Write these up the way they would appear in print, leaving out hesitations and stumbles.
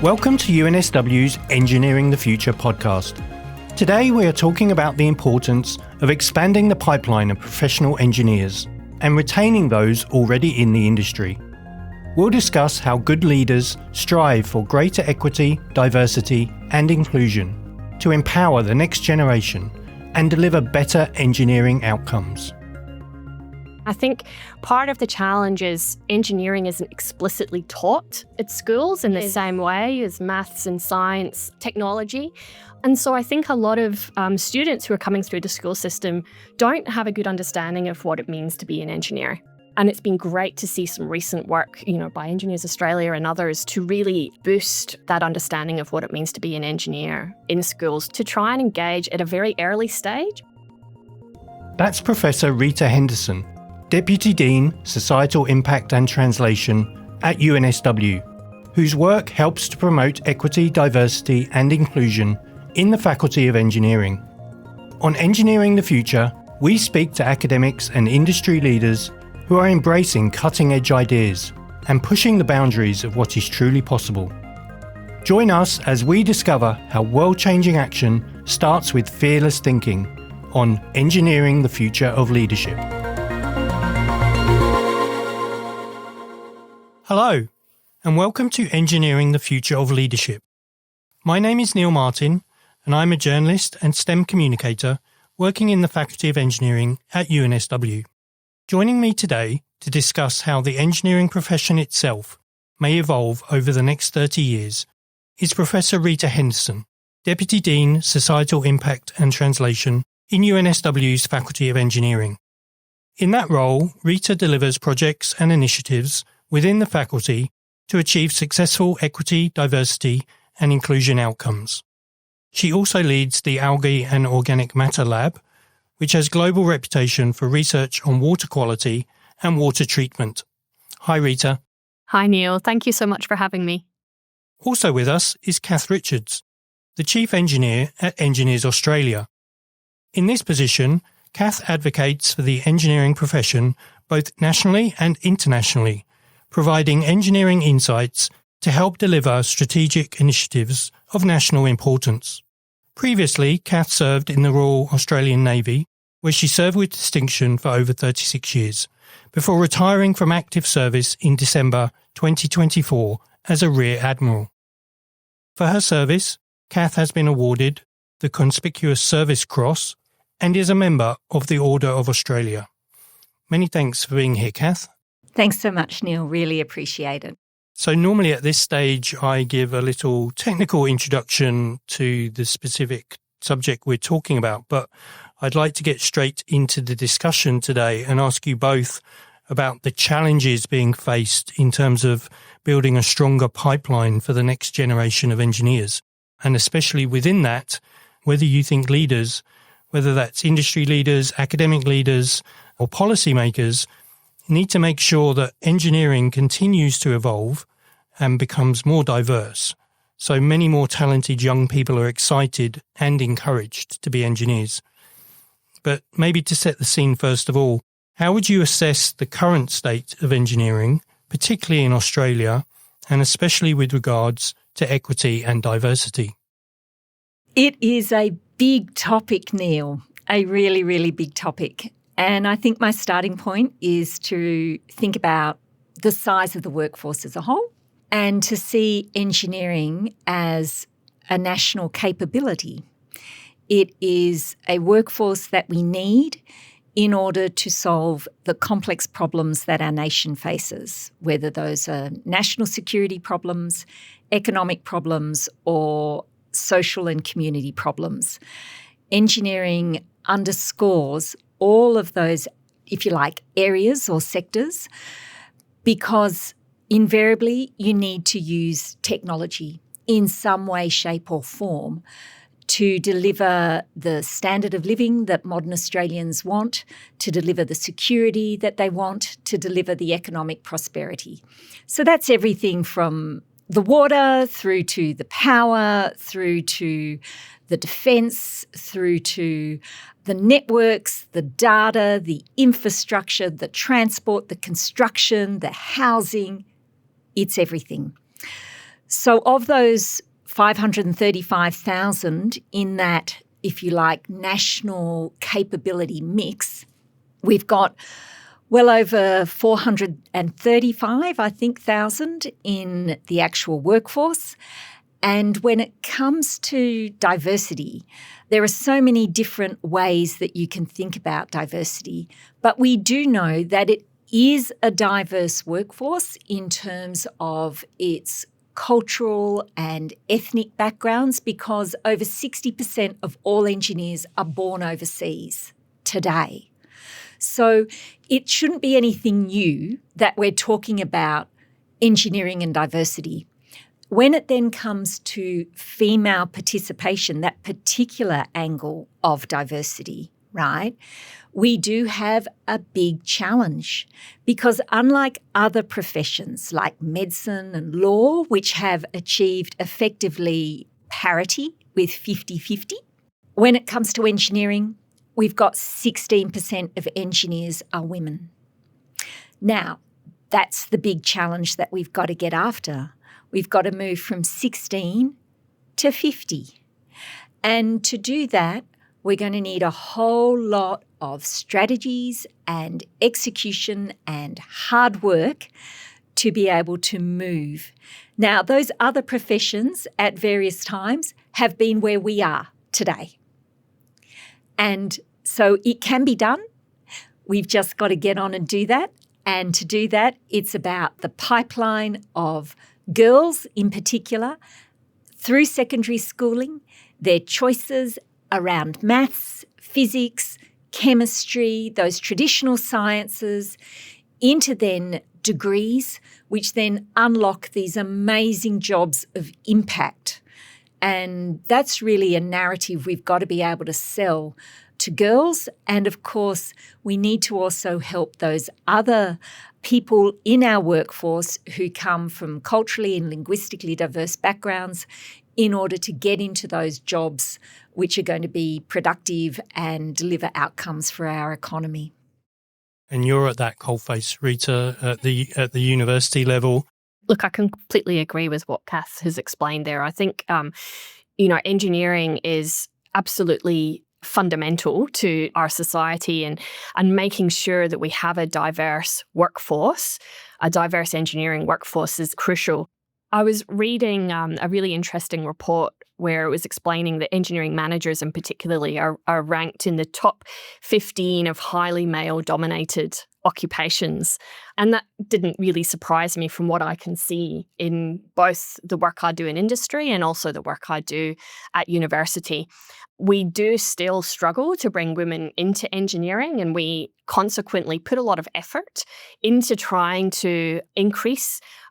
Welcome to UNSW's Engineering the Future podcast. Today we are talking about the importance of expanding the pipeline of professional engineers and retaining those already in the industry. We'll discuss how good leaders strive for greater equity, diversity and inclusion to empower the next generation and deliver better engineering outcomes. I think part of the challenge is engineering isn't explicitly taught at schools in the same way as maths and science, technology. And so I think a lot of students who are coming through the school system don't have a good understanding of what it means to be an engineer. And it's been great to see some recent work, by Engineers Australia and others to really boost that understanding of what it means to be an engineer in schools, to try and engage at a very early stage. That's Professor Rita Henderson, Deputy Dean, Societal Impact and Translation at UNSW, whose work helps to promote equity, diversity and inclusion in the Faculty of Engineering. On Engineering the Future, we speak to academics and industry leaders who are embracing cutting-edge ideas and pushing the boundaries of what is truly possible. Join us as we discover how world-changing action starts with fearless thinking on Engineering the Future of Leadership. Hello, and welcome to Engineering the Future of Leadership. My name is Neil Martin, and I'm a journalist and STEM communicator working in the Faculty of Engineering at UNSW. Joining me today to discuss how the engineering profession itself may evolve over the next 30 years is Professor Rita Henderson, Deputy Dean, Societal Impact and Translation in UNSW's Faculty of Engineering. In that role, Rita delivers projects and initiatives within the faculty to achieve successful equity, diversity and inclusion outcomes. She also leads the Algae and Organic Matter Lab, which has global reputation for research on water quality and water treatment. Hi, Rita. Hi, Neil. Thank you so much for having me. Also with us is Kath Richards, the Chief Engineer at Engineers Australia. In this position, Kath advocates for the engineering profession both nationally and internationally, providing engineering insights to help deliver strategic initiatives of national importance. Previously, Kath served in the Royal Australian Navy, where she served with distinction for over 36 years, before retiring from active service in December 2024 as a Rear Admiral. For her service, Kath has been awarded the Conspicuous Service Cross and is a member of the Order of Australia. Many thanks for being here, Kath. Thanks so much, Neil. Really appreciate it. So normally at this stage, I give a little technical introduction to the specific subject we're talking about, but I'd like to get straight into the discussion today and ask you both about the challenges being faced in terms of building a stronger pipeline for the next generation of engineers. And especially within that, whether you think leaders, whether that's industry leaders, academic leaders, or policymakers, need to make sure that engineering continues to evolve and becomes more diverse, so many more talented young people are excited and encouraged to be engineers. But maybe to set the scene first of all, how would you assess the current state of engineering, particularly in Australia, and especially with regards to equity and diversity? It is a big topic, Neil, a really, really big topic. And I think my starting point is to think about the size of the workforce as a whole and to see engineering as a national capability. It is a workforce that we need in order to solve the complex problems that our nation faces, whether those are national security problems, economic problems, or social and community problems. Engineering underscores all of those, if you like, areas or sectors, because invariably you need to use technology in some way, shape or form to deliver the standard of living that modern Australians want, to deliver the security that they want, to deliver the economic prosperity. So that's everything from the water through to the power, through to the defence, through to the networks, the data, the infrastructure, the transport, the construction, the housing. It's everything. So of those 535,000 in that, if you like, national capability mix, we've got well over 435, I think, thousand in the actual workforce. And when it comes to diversity, there are so many different ways that you can think about diversity, but we do know that it is a diverse workforce in terms of its cultural and ethnic backgrounds, because over 60% of all engineers are born overseas today. So it shouldn't be anything new that we're talking about engineering and diversity. When it then comes to female participation, that particular angle of diversity, right, we do have a big challenge, because unlike other professions like medicine and law, which have achieved effectively parity with 50-50, when it comes to engineering, we've got 16% of engineers are women. Now, that's the big challenge that we've got to get after. We've got to move from 16 to 50. And to do that, we're going to need a whole lot of strategies and execution and hard work to be able to move. Now, those other professions at various times have been where we are today. And so it can be done. We've just got to get on and do that. And to do that, it's about the pipeline of girls in particular through secondary schooling, their choices around maths, physics, chemistry, those traditional sciences, into then degrees, which then unlock these amazing jobs of impact. And that's really a narrative we've got to be able to sell to girls. And of course, we need to also help those other people in our workforce who come from culturally and linguistically diverse backgrounds in order to get into those jobs which are going to be productive and deliver outcomes for our economy. And you're at that coalface, Rita, at the university level. Look, I completely agree with what Kath has explained there. I think, engineering is absolutely fundamental to our society, and making sure that we have a diverse workforce, a diverse engineering workforce is crucial. I was reading a really interesting report where it was explaining that engineering managers in particularly are ranked in the top 15 of highly male-dominated occupations. And that didn't really surprise me from what I can see in both the work I do in industry and also the work I do at university. We do still struggle to bring women into engineering, and we consequently put a lot of effort into trying to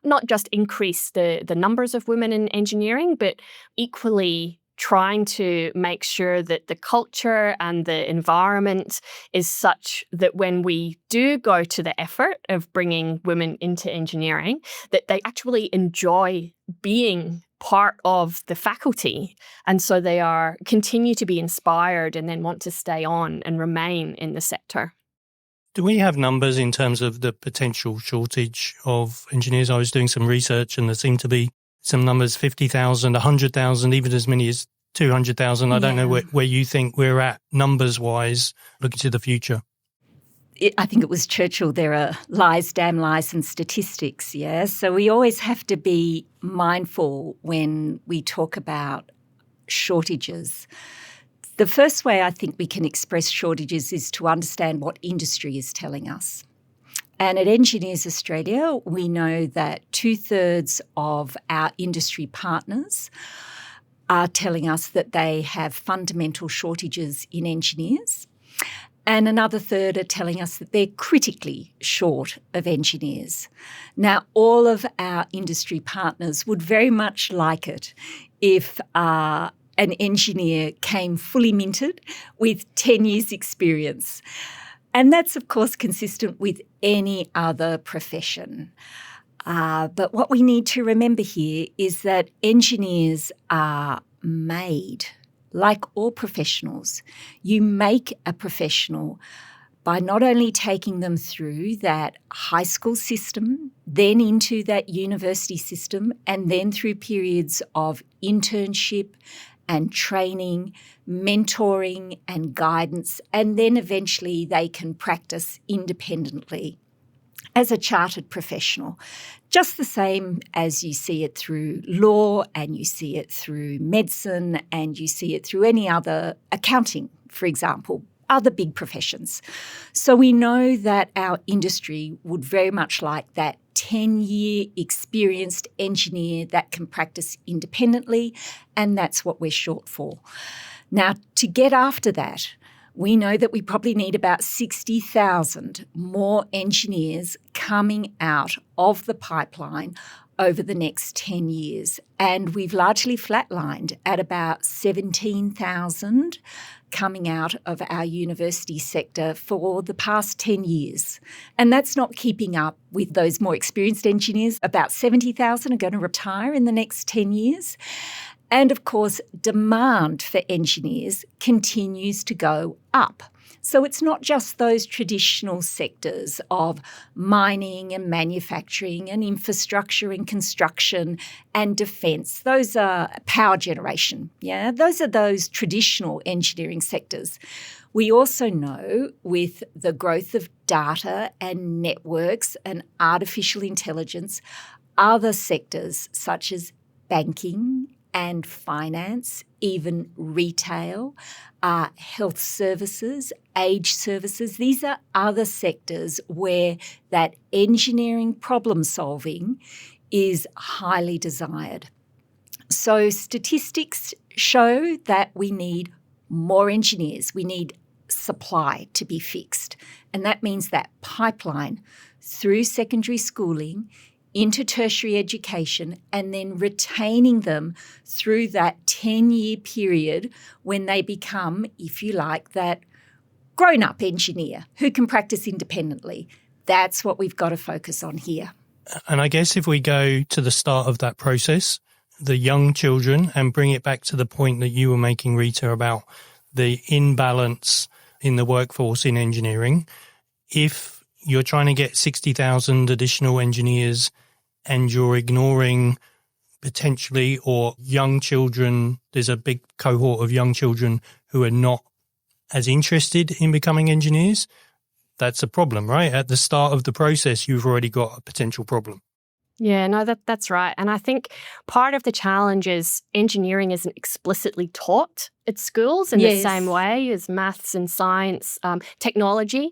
not just increase the numbers of women in engineering, but equally trying to make sure that the culture and the environment is such that when we do go to the effort of bringing women into engineering, that they actually enjoy being part of the faculty. And so they continue to be inspired and then want to stay on and remain in the sector. Do we have numbers in terms of the potential shortage of engineers? I was doing some research and there seemed to be some numbers, 50,000, 100,000, even as many as 200,000. I don't know where you think we're at numbers-wise looking to the future. I think it was Churchill, there are lies, damn lies and statistics, yeah? So we always have to be mindful when we talk about shortages. The first way I think we can express shortages is to understand what industry is telling us. And at Engineers Australia, we know that 2/3 of our industry partners are telling us that they have fundamental shortages in engineers. And another third are telling us that they're critically short of engineers. Now, all of our industry partners would very much like it if an engineer came fully minted with 10 years' experience. And that's, of course, consistent with any other profession. But what we need to remember here is that engineers are made. Like all professionals, you make a professional by not only taking them through that high school system, then into that university system, and then through periods of internship and training, mentoring and guidance, and then eventually they can practice independently as a chartered professional, just the same as you see it through law and you see it through medicine and you see it through any other accounting, for example, other big professions. So we know that our industry would very much like that 10-year experienced engineer that can practice independently, and that's what we're short for. Now, to get after that, we know that we probably need about 60,000 more engineers coming out of the pipeline over the next 10 years. And we've largely flatlined at about 17,000 coming out of our university sector for the past 10 years. And that's not keeping up with those more experienced engineers. About 70,000 are going to retire in the next 10 years. And of course, demand for engineers continues to go up. So it's not just those traditional sectors of mining and manufacturing and infrastructure and construction and defence. Those are power generation. Yeah, those are those traditional engineering sectors. We also know with the growth of data and networks and artificial intelligence, other sectors such as banking and finance, even retail, health services, aged services. These are other sectors where that engineering problem solving is highly desired. So statistics show that we need more engineers. We need supply to be fixed. And that means that pipeline through secondary schooling into tertiary education and then retaining them through that 10-year period when they become, if you like, that grown-up engineer who can practice independently. That's what we've got to focus on here. And I guess if we go to the start of that process, the young children, and bring it back to the point that you were making, Rita, about the imbalance in the workforce in engineering, if you're trying to get 60,000 additional engineers and you're ignoring potentially, or young children, there's a big cohort of young children who are not as interested in becoming engineers, that's a problem, right? At the start of the process, you've already got a potential problem. Yeah, no, that's right. And I think part of the challenge is engineering isn't explicitly taught at schools in the same way as maths and science, technology.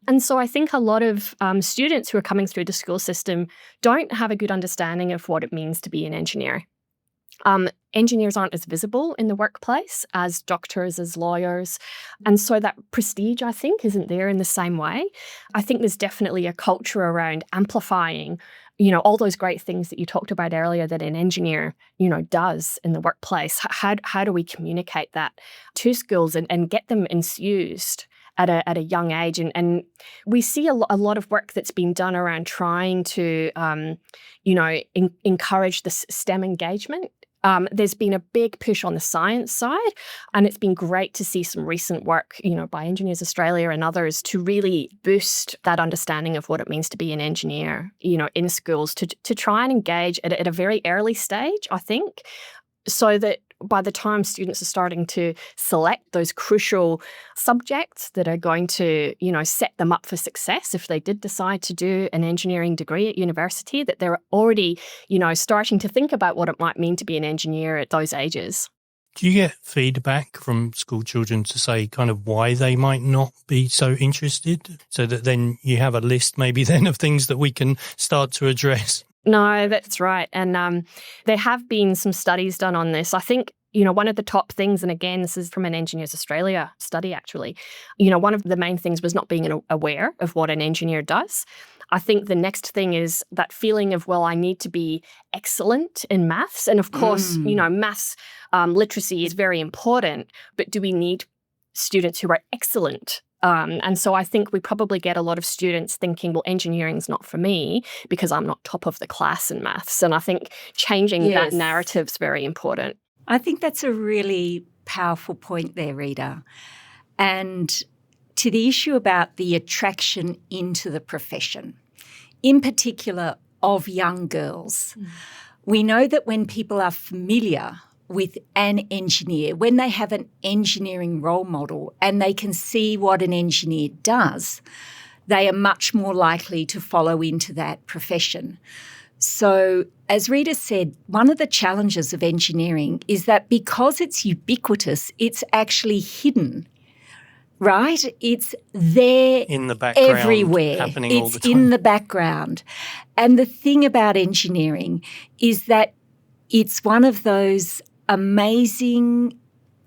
And so I think a lot of students who are coming through the school system don't have a good understanding of what it means to be an engineer. Engineers aren't as visible in the workplace as doctors, as lawyers. And so that prestige, I think, isn't there in the same way. I think there's definitely a culture around amplifying all those great things that you talked about earlier that an engineer, does in the workplace. How do we communicate that to schools and get them enthused at a young age? And we see a lot of work that's been done around trying to, encourage this STEM engagement. There's been a big push on the science side, and it's been great to see some recent work, by Engineers Australia and others to really boost that understanding of what it means to be an engineer, in schools to try and engage at a very early stage, I think, so that by the time students are starting to select those crucial subjects that are going to, set them up for success if they did decide to do an engineering degree at university, that they're already, starting to think about what it might mean to be an engineer at those ages. Do you get feedback from school children to say kind of why they might not be so interested, so that then you have a list maybe then of things that we can start to address? No, that's right. And there have been some studies done on this. I think, one of the top things, and again, this is from an Engineers Australia study actually, one of the main things was not being aware of what an engineer does. I think the next thing is that feeling of, well, I need to be excellent in maths. And of course, maths literacy is very important, but do we need students who are excellent? And so I think we probably get a lot of students thinking, well, engineering's not for me because I'm not top of the class in maths. And I think changing that narrative's very important. I think that's a really powerful point there, Rita. And to the issue about the attraction into the profession, in particular of young girls. We know that when people are familiar with an engineer, when they have an engineering role model and they can see what an engineer does, they are much more likely to follow into that profession. So, as Rita said, one of the challenges of engineering is that because it's ubiquitous, it's actually hidden, right? It's there in the background, everywhere. happening all the time. It's in the background. And the thing about engineering is that it's one of those amazing,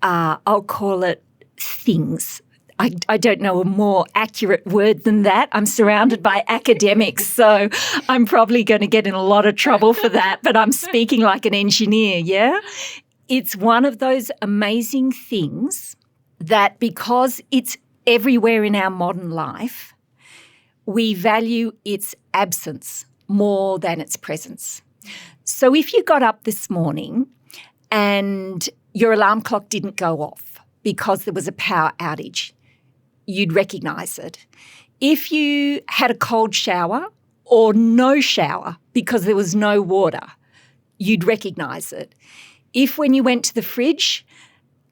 I'll call it things. I don't know a more accurate word than that. I'm surrounded by academics, so I'm probably going to get in a lot of trouble for that, but I'm speaking like an engineer, yeah? It's one of those amazing things that because it's everywhere in our modern life, we value its absence more than its presence. So if you got up this morning and your alarm clock didn't go off because there was a power outage, you'd recognise it. If you had a cold shower or no shower because there was no water, you'd recognise it. If when you went to the fridge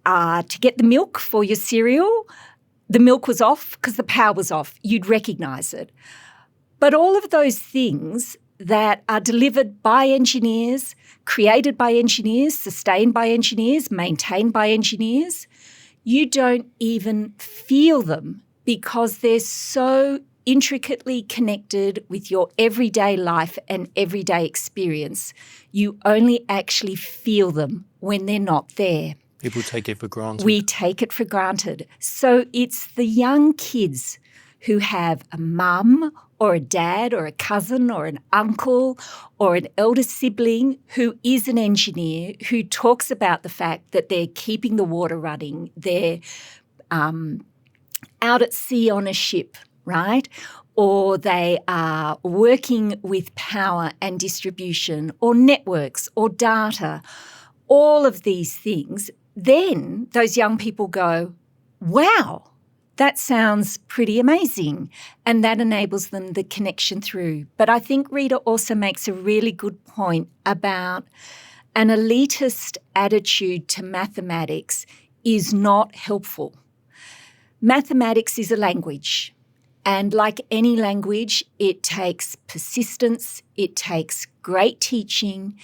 to get the milk for your cereal, the milk was off because the power was off, you'd recognise it. But all of those things that are delivered by engineers, created by engineers, sustained by engineers, maintained by engineers, you don't even feel them because they're so intricately connected with your everyday life and everyday experience. You only actually feel them when they're not there. People take it for granted. We take it for granted. So it's the young kids who have a mum or a dad or a cousin or an uncle or an elder sibling who is an engineer, who talks about the fact that they're keeping the water running, they're out at sea on a ship, right? Or they are working with power and distribution or networks or data, all of these things. Then those young people go, wow, that sounds pretty amazing. And that enables them the connection through. But I think Rita also makes a really good point about an elitist attitude to mathematics is not helpful. Mathematics is a language. And like any language, it takes persistence, it takes great teaching,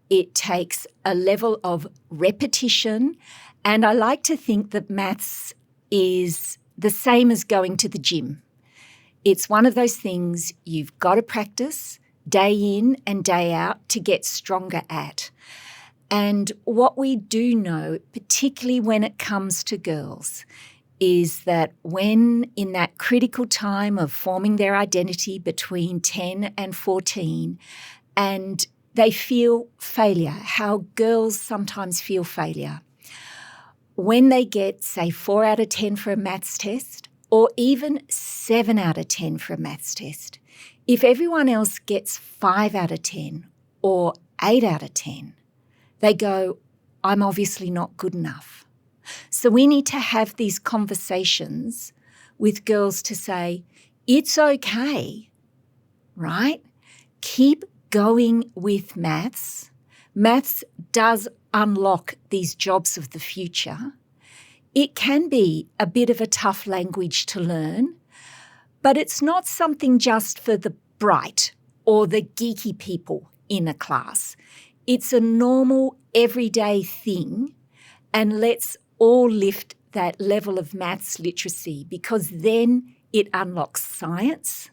it takes a level of repetition. And I like to think that maths is the same as going to the gym. It's one of those things you've got to practice day in and day out to get stronger at. And what we do know, particularly when it comes to girls, is that when in that critical time of forming their identity between 10 and 14, and they feel failure, how girls sometimes feel failure, when they get, say, 4 out of 10 for a maths test or even 7 out of 10 for a maths test, if everyone else gets 5 out of 10 or 8 out of 10, they go, I'm obviously not good enough. So we need to have these conversations with girls to say, it's okay, right? Keep going with maths. Maths does unlock these jobs of the future. It can be a bit of a tough language to learn, but it's not something just for the bright or the geeky people in a class. It's a normal, everyday thing, and let's all lift that level of maths literacy, because then it unlocks science,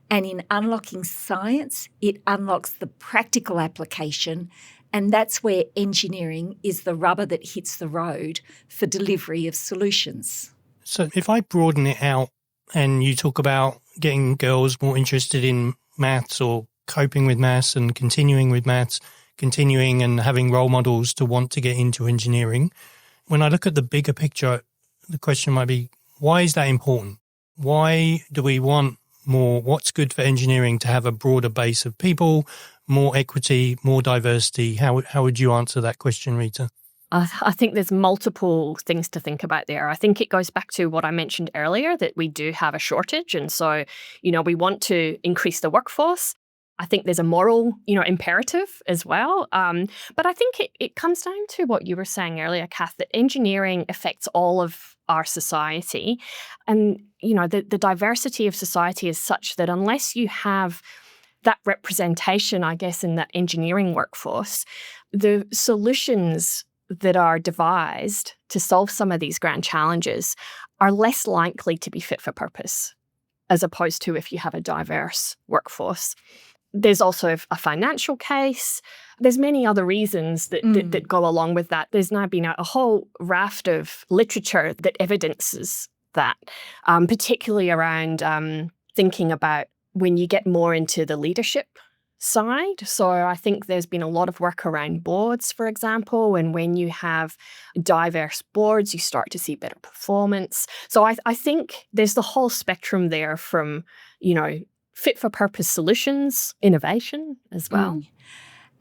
and in unlocking science, it unlocks the practical application. And that's where engineering is the rubber that hits the road for delivery of solutions. So if I broaden it out and you talk about getting girls more interested in maths or coping with maths and continuing with maths, continuing and having role models to want to get into engineering, when I look at the bigger picture, the question might be, why is that important? Why do we want more? What's good for engineering to have a broader base of people, more equity, more diversity? How would you answer that question, Rita? I think there's multiple things to think about there. I think it goes back to what I mentioned earlier, that we do have a shortage. And so, we want to increase the workforce. I think there's a moral, imperative as well. But I think it comes down to what you were saying earlier, Kath, that engineering affects all of our society. And, the diversity of society is such that unless you have that representation, I guess, in that engineering workforce, the solutions that are devised to solve some of these grand challenges are less likely to be fit for purpose, as opposed to if you have a diverse workforce. There's also a financial case. There's many other reasons that go along with that. There's now been a whole raft of literature that evidences that, particularly around thinking about when you get more into the leadership side. So I think there's been a lot of work around boards, for example, and when you have diverse boards, you start to see better performance. So I think there's the whole spectrum there from, fit for purpose solutions, innovation as well.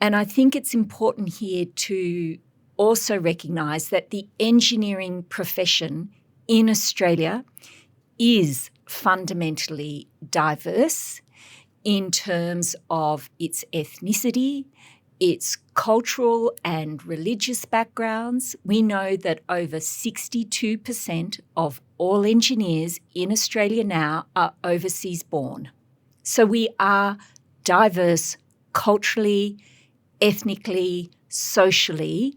And I think it's important here to also recognise that the engineering profession in Australia is fundamentally diverse in terms of its ethnicity, its cultural and religious backgrounds. We know that over 62% of all engineers in Australia now are overseas born. So we are diverse culturally, ethnically, socially.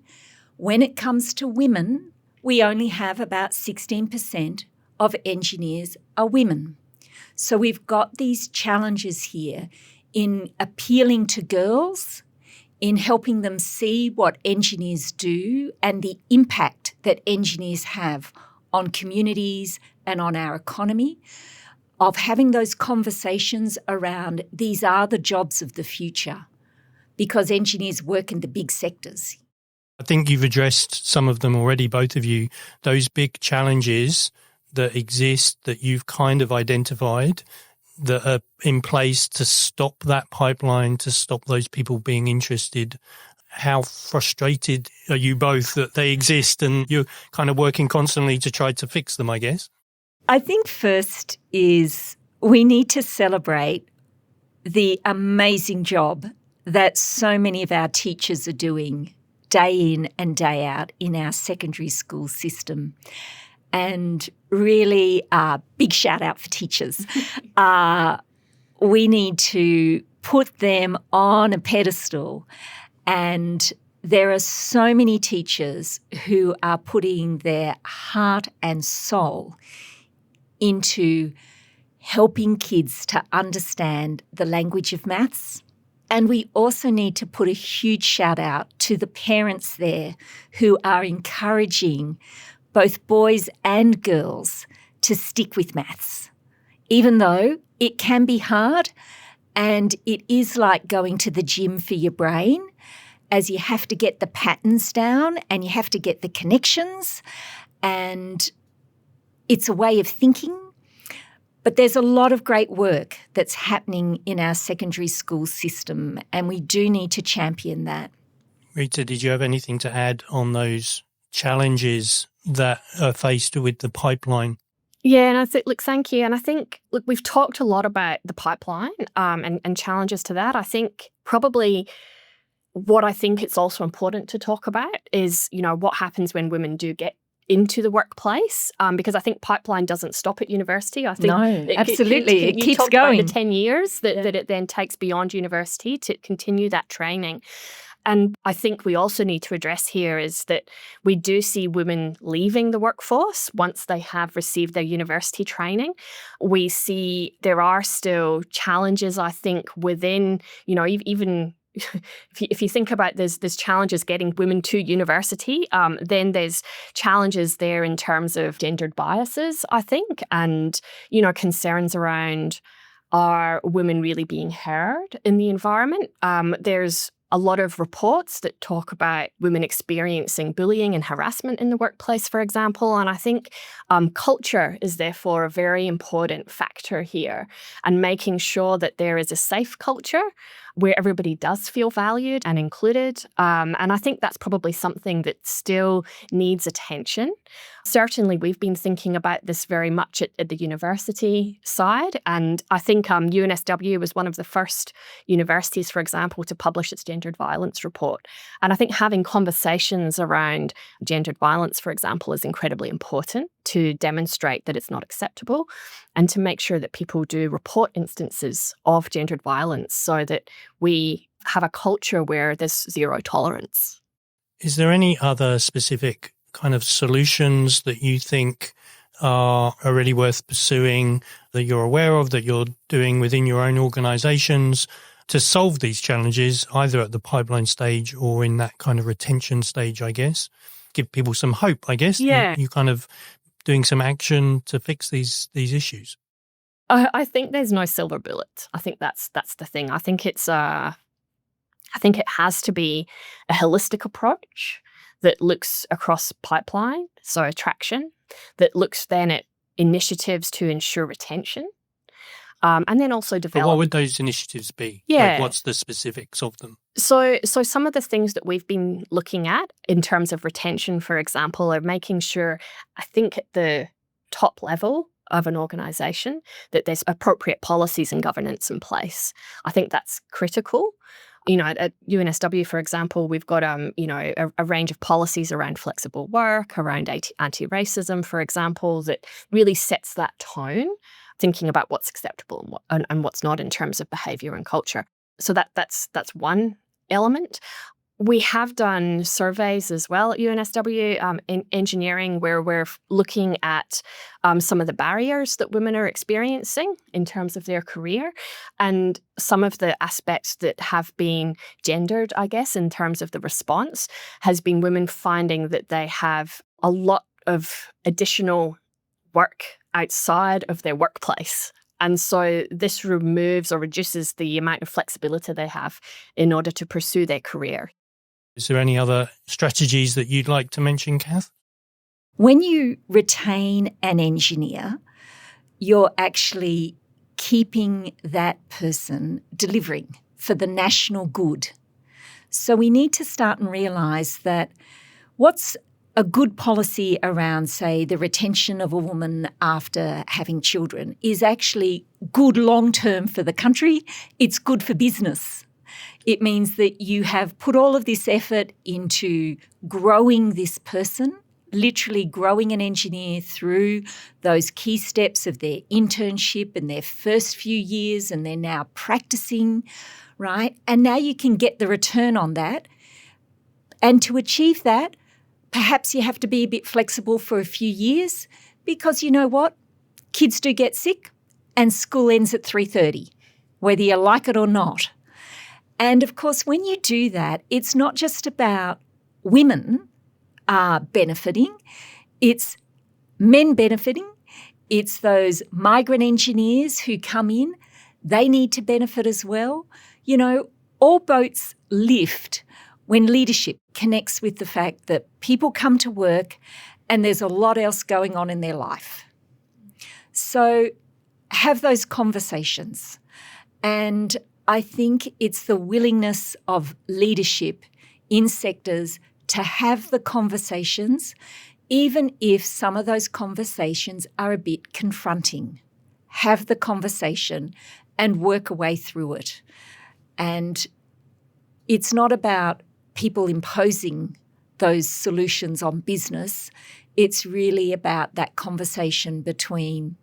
When it comes to women, we only have about 16% of engineers are women. So we've got these challenges here in appealing to girls, in helping them see what engineers do and the impact that engineers have on communities and on our economy, of having those conversations around these are the jobs of the future, because engineers work in the big sectors. I think you've addressed some of them already, both of you, those big challenges that exist that you've kind of identified that are in place to stop that pipeline, to stop those people being interested. How frustrated are you both that they exist and you're kind of working constantly to try to fix them, I guess? I think first is we need to celebrate the amazing job that so many of our teachers are doing day in and day out in our secondary school system. And really, big shout out for teachers. We need to put them on a pedestal. And there are so many teachers who are putting their heart and soul into helping kids to understand the language of maths. And we also need to put a huge shout out to the parents there who are encouraging both boys and girls to stick with maths, even though it can be hard and it is like going to the gym for your brain, as you have to get the patterns down and you have to get the connections, and it's a way of thinking. But there's a lot of great work that's happening in our secondary school system, and we do need to champion that. Rita, did you have anything to add on those challenges that are faced with the pipeline? Yeah, and I think, thank you. And I think, we've talked a lot about the pipeline and challenges to that. I think probably what I think it's also important to talk about is, what happens when women do get into the workplace, because I think pipeline doesn't stop at university. I think no, absolutely. It keeps going. About the 10 years that it then takes beyond university to continue that training. And I think we also need to address here is that we do see women leaving the workforce once they have received their university training. We see there are still challenges, I think, within, even if you think about there's challenges getting women to university, then there's challenges there in terms of gendered biases, I think, and, concerns around are women really being heard in the environment. There's a lot of reports that talk about women experiencing bullying and harassment in the workplace, for example. And I think culture is therefore a very important factor here, and making sure that there is a safe culture where everybody does feel valued and included. And I think that's probably something that still needs attention. Certainly, we've been thinking about this very much at the university side. And I think UNSW was one of the first universities, for example, to publish its gendered violence report. And I think having conversations around gendered violence, for example, is incredibly important to demonstrate that it's not acceptable and to make sure that people do report instances of gendered violence so that we have a culture where there's zero tolerance. Is there any other specific kind of solutions that you think are really worth pursuing, that you're aware of, that you're doing within your own organisations to solve these challenges, either at the pipeline stage or in that kind of retention stage, I guess? Give people some hope, I guess. Yeah. You kind of doing some action to fix these issues. I think there's no silver bullet. I think that's the thing. I think it has to be a holistic approach that looks across pipeline, so attraction, that looks then at initiatives to ensure retention, and then also develop. But what would those initiatives be? Yeah. Like, what's the specifics of them? So some of the things that we've been looking at in terms of retention, for example, are making sure, I think at the top level of an organisation, that there's appropriate policies and governance in place. I think that's critical. At UNSW, for example, we've got a range of policies around flexible work, around anti-racism, for example, that really sets that tone, thinking about what's acceptable and what's not in terms of behaviour and culture. So that's one element. We have done surveys as well at UNSW in engineering, where we're looking at some of the barriers that women are experiencing in terms of their career, and some of the aspects that have been gendered, I guess, in terms of the response, has been women finding that they have a lot of additional work outside of their workplace. And so this removes or reduces the amount of flexibility they have in order to pursue their career. Is there any other strategies that you'd like to mention, Kath? When you retain an engineer, you're actually keeping that person delivering for the national good. So we need to start and realise that what's a good policy around, say, the retention of a woman after having children is actually good long-term for the country. It's good for business. It means that you have put all of this effort into growing this person, literally growing an engineer through those key steps of their internship and their first few years, and they're now practicing, right? And now you can get the return on that. And to achieve that, perhaps you have to be a bit flexible for a few years, because you know what? Kids do get sick and school ends at 3:30, whether you like it or not. And of course, when you do that, it's not just about women benefiting, it's men benefiting, it's those migrant engineers who come in, they need to benefit as well. All boats lift when leadership connects with the fact that people come to work and there's a lot else going on in their life. So have those conversations. And I think it's the willingness of leadership in sectors to have the conversations, even if some of those conversations are a bit confronting. Have the conversation and work a way through it. And it's not about people imposing those solutions on business. It's really about that conversation between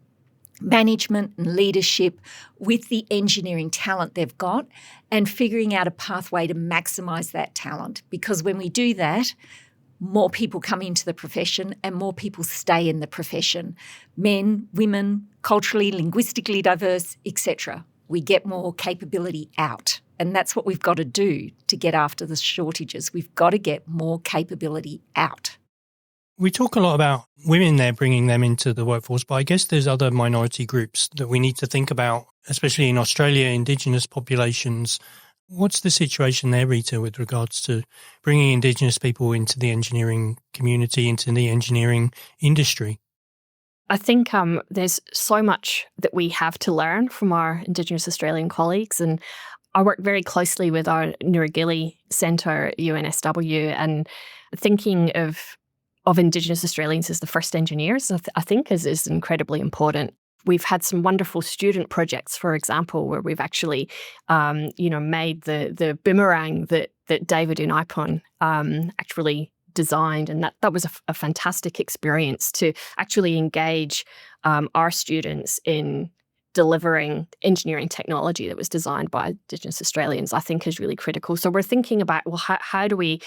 management and leadership with the engineering talent they've got, and figuring out a pathway to maximise that talent. Because when we do that, more people come into the profession and more people stay in the profession. Men, women, culturally, linguistically diverse, etc. We get more capability out. And that's what we've got to do to get after the shortages. We've got to get more capability out. We talk a lot about women there, bringing them into the workforce, but I guess there's other minority groups that we need to think about, especially in Australia, Indigenous populations. What's the situation there, Rita, with regards to bringing Indigenous people into the engineering community, into the engineering industry? I think there's so much that we have to learn from our Indigenous Australian colleagues, and I work very closely with our Nuragili Centre, UNSW, and thinking of Indigenous Australians as the first engineers, I think is incredibly important. We've had some wonderful student projects, for example, where we've actually, made the boomerang that David Unaipon actually designed, and that was a fantastic experience to actually engage our students in delivering engineering technology that was designed by Indigenous Australians. I think is really critical. So we're thinking about, well, how do we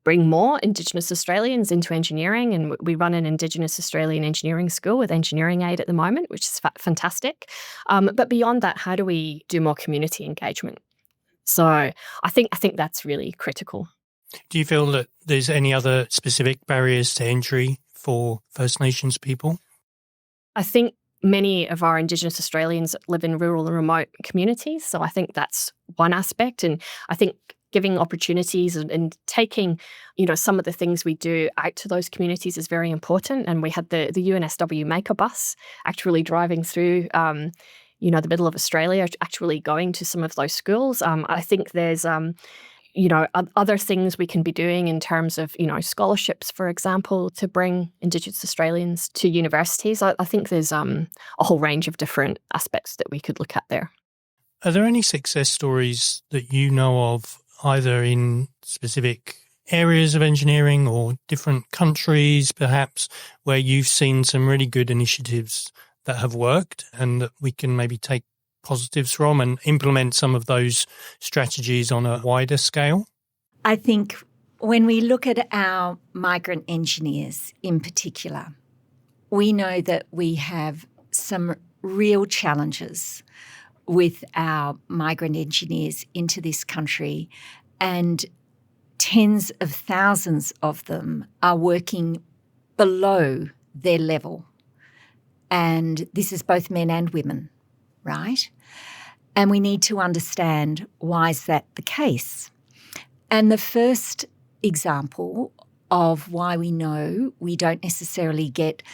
bring more Indigenous Australians into engineering? And we run an Indigenous Australian engineering school with engineering aid at the moment, which is fantastic. But beyond that, how do we do more community engagement? So I think that's really critical. Do you feel that there's any other specific barriers to entry for First Nations people? I think many of our Indigenous Australians live in rural and remote communities. So I think that's one aspect. And I think giving opportunities and taking, some of the things we do out to those communities is very important. And we had the UNSW Maker Bus actually driving through, the middle of Australia, actually going to some of those schools. I think there's other things we can be doing in terms of, scholarships, for example, to bring Indigenous Australians to universities. I think there's a whole range of different aspects that we could look at there. Are there any success stories that you know of, either in specific areas of engineering or different countries, perhaps, where you've seen some really good initiatives that have worked and that we can maybe take positives from and implement some of those strategies on a wider scale? I think when we look at our migrant engineers in particular, we know that we have some real challenges with our migrant engineers into this country, and tens of thousands of them are working below their level. And this is both men and women. Right? And we need to understand, why is that the case? And the first example of why we know we don't necessarily get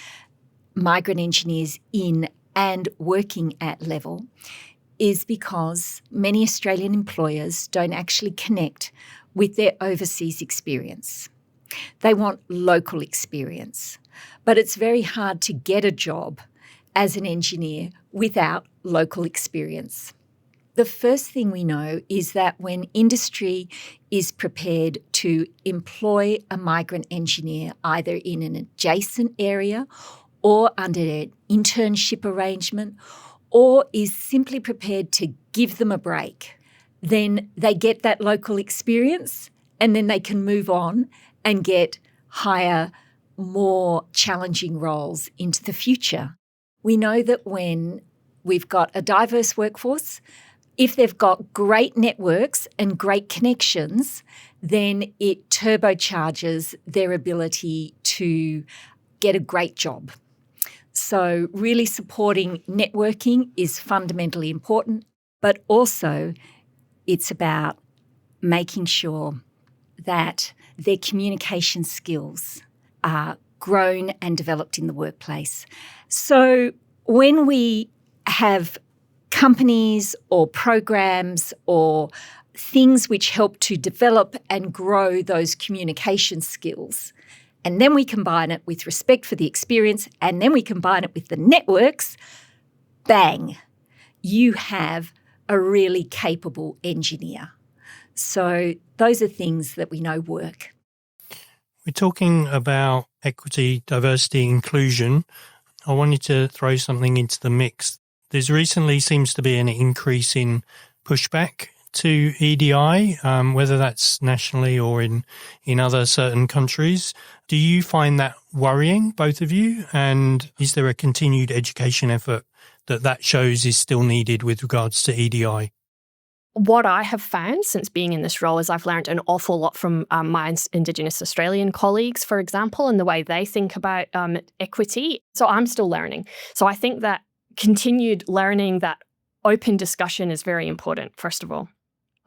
migrant engineers in and working at level is because many Australian employers don't actually connect with their overseas experience. They want local experience, but it's very hard to get a job as an engineer without local experience. The first thing we know is that when industry is prepared to employ a migrant engineer either in an adjacent area or under an internship arrangement, or is simply prepared to give them a break, then they get that local experience and then they can move on and get higher, more challenging roles into the future. We know that when we've got a diverse workforce, if they've got great networks and great connections, then it turbocharges their ability to get a great job. So really supporting networking is fundamentally important, but also it's about making sure that their communication skills are grown and developed in the workplace. So when we have companies or programs or things which help to develop and grow those communication skills, and then we combine it with respect for the experience, and then we combine it with the networks, bang, you have a really capable engineer. So those are things that we know work. We're talking about equity, diversity, inclusion. I wanted to throw something into the mix. There's recently seems to be an increase in pushback to EDI, whether that's nationally or in other certain countries. Do you find that worrying, both of you? And is there a continued education effort that shows is still needed with regards to EDI? What I have found since being in this role is I've learned an awful lot from my Indigenous Australian colleagues, for example, and the way they think about equity. So I'm still learning. So I think that continued learning, that open discussion is very important, first of all.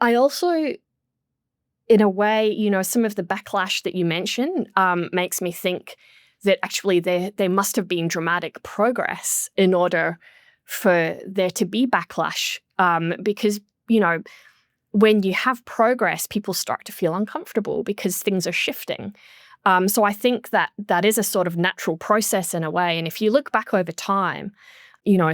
I also, in a way, some of the backlash that you mentioned makes me think that actually there must have been dramatic progress in order for there to be backlash. Because, when you have progress, people start to feel uncomfortable because things are shifting. So I think that is a sort of natural process in a way. And if you look back over time,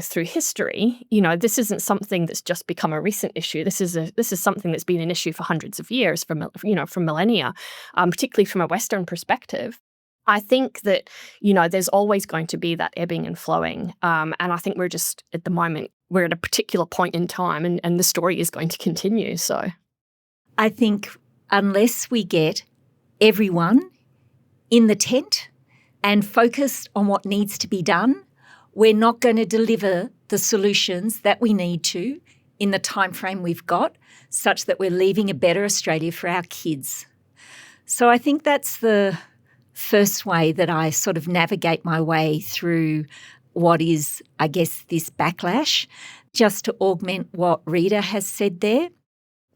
through history, this isn't something that's just become a recent issue. This is something that's been an issue for hundreds of years, from millennia, particularly from a Western perspective. I think that, there's always going to be that ebbing and flowing. And I think we're just, at the moment, we're at a particular point in time and the story is going to continue. So I think unless we get everyone in the tent and focused on what needs to be done, we're not going to deliver the solutions that we need to in the time frame we've got, such that we're leaving a better Australia for our kids. So I think that's the first way that I sort of navigate my way through what is, I guess, this backlash. Just to augment what Rita has said there,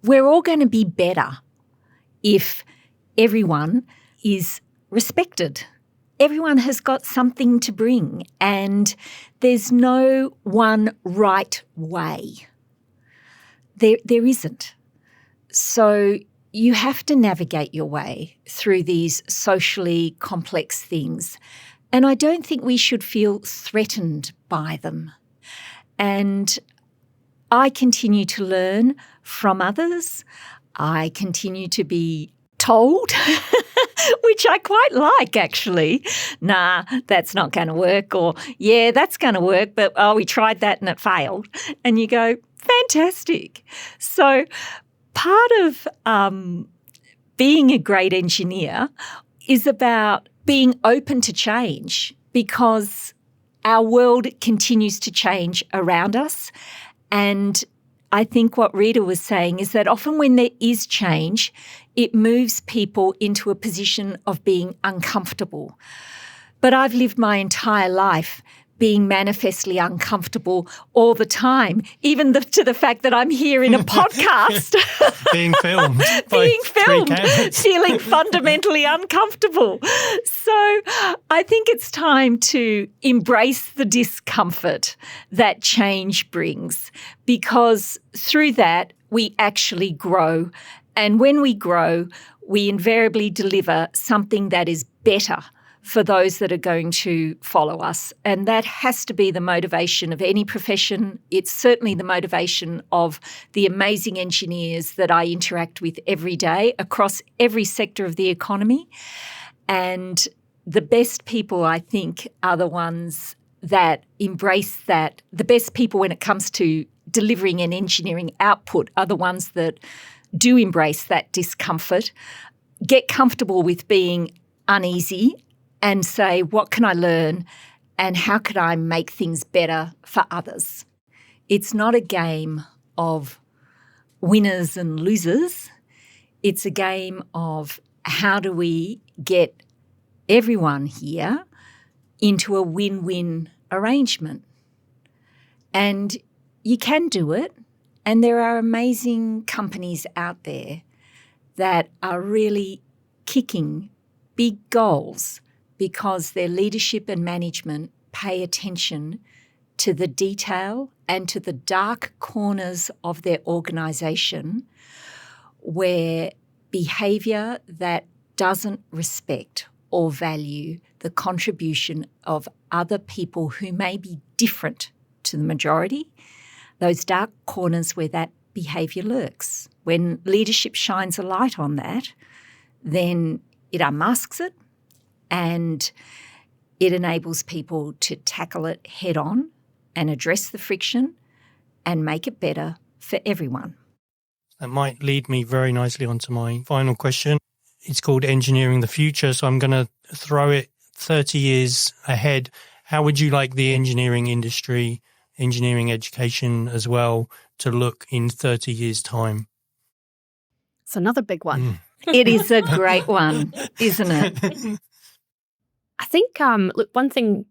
we're all going to be better if everyone is respected. Everyone has got something to bring, and there's no one right way. There isn't. So you have to navigate your way through these socially complex things. And I don't think we should feel threatened by them. And I continue to learn from others. I continue to be told, which I quite like actually, nah, that's not going to work, or yeah, that's going to work, but we tried that and it failed. And you go, fantastic. So part of being a great engineer is about being open to change, because our world continues to change around us. And I think what Rita was saying is that often when there is change, it moves people into a position of being uncomfortable. But I've lived my entire life being manifestly uncomfortable all the time, even to the fact that I'm here in a podcast. Being filmed. Feeling fundamentally uncomfortable. So I think it's time to embrace the discomfort that change brings, because through that we actually grow. And when we grow, we invariably deliver something that is better for those that are going to follow us. And that has to be the motivation of any profession. It's certainly the motivation of the amazing engineers that I interact with every day across every sector of the economy. And the best people, I think, are the ones that embrace that. The best people when it comes to delivering an engineering output are the ones that do embrace that discomfort, get comfortable with being uneasy, and say, what can I learn and how can I make things better for others? It's not a game of winners and losers. It's a game of how do we get everyone here into a win-win arrangement. And you can do it. And there are amazing companies out there that are really kicking big goals because their leadership and management pay attention to the detail and to the dark corners of their organisation, where behaviour that doesn't respect or value the contribution of other people who may be different to the majority, those dark corners where that behaviour lurks. When leadership shines a light on that, then it unmasks it, and it enables people to tackle it head on and address the friction and make it better for everyone. That might lead me very nicely onto my final question. It's called Engineering the Future, so I'm going to throw it 30 years ahead. How would you like the engineering industry, engineering education as well, to look in 30 years' time? It's another big one. It is a great one, isn't it? I think, look, one thing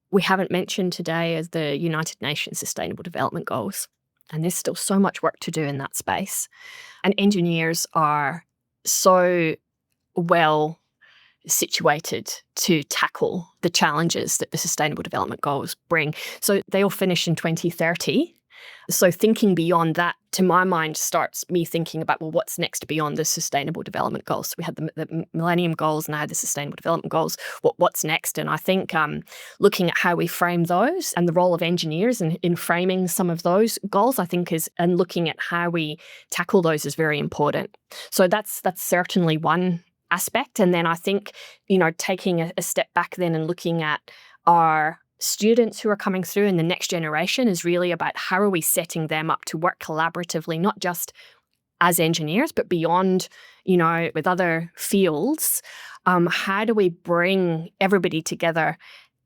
we haven't mentioned today is the United Nations Sustainable Development Goals. And there's still so much work to do in that space. And engineers are so well situated to tackle the challenges that the Sustainable Development Goals bring. So they all finish in 2030. So thinking beyond that, to my mind, starts me thinking about, well, what's next beyond the Sustainable Development Goals? So we had the Millennium Goals, now the Sustainable Development Goals. What's next? And I think looking at how we frame those and the role of engineers in framing some of those goals, I think and looking at how we tackle those is very important. So that's certainly one aspect. And then I think, taking a step back then and looking at our students who are coming through in the next generation is really about how are we setting them up to work collaboratively, not just as engineers, but beyond, with other fields. How do we bring everybody together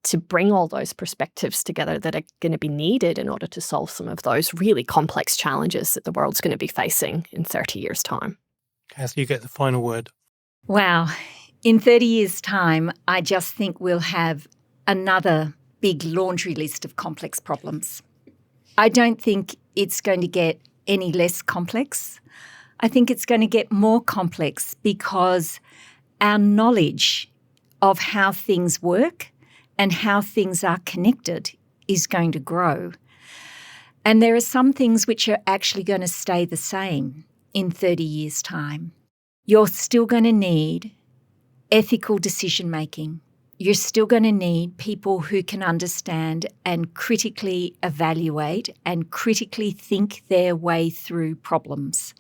to bring all those perspectives together that are going to be needed in order to solve some of those really complex challenges that the world's going to be facing in 30 years' time? Kath, you get the final word. Wow. In 30 years' time, I just think we'll have another big laundry list of complex problems. I don't think it's going to get any less complex. I think it's going to get more complex because our knowledge of how things work and how things are connected is going to grow. And there are some things which are actually going to stay the same in 30 years' time. You're still going to need ethical decision-making. You're still going to need people who can understand and critically evaluate and critically think their way through problems.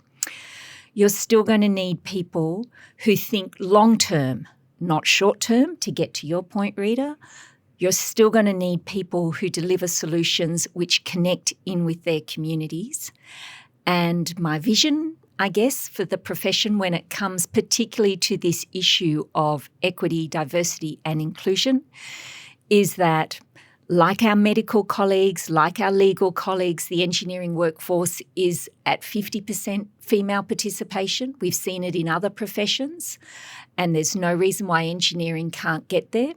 You're still going to need people who think long-term, not short-term, to get to your point, Rita. You're still going to need people who deliver solutions which connect in with their communities. And my vision, I guess, for the profession when it comes particularly to this issue of equity, diversity and inclusion is that, like our medical colleagues, like our legal colleagues, the engineering workforce is at 50% female participation. We've seen it in other professions, and there's no reason why engineering can't get there.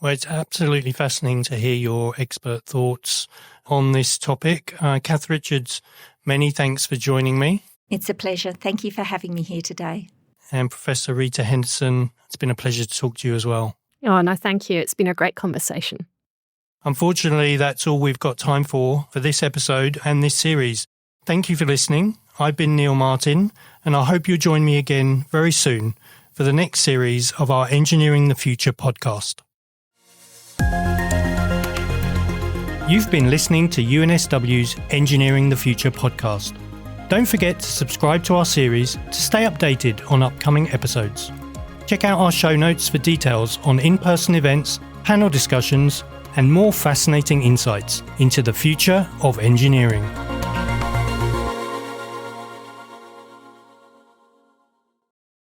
Well, it's absolutely fascinating to hear your expert thoughts on this topic. Kath Richards, many thanks for joining me. It's a pleasure. Thank you for having me here today. And Professor Rita Henderson, it's been a pleasure to talk to you as well. Oh, no, thank you. It's been a great conversation. Unfortunately, that's all we've got time for this episode and this series. Thank you for listening. I've been Neil Martin, and I hope you'll join me again very soon for the next series of our Engineering the Future podcast. You've been listening to UNSW's Engineering the Future podcast. Don't forget to subscribe to our series to stay updated on upcoming episodes. Check out our show notes for details on in-person events, panel discussions, and more fascinating insights into the future of engineering.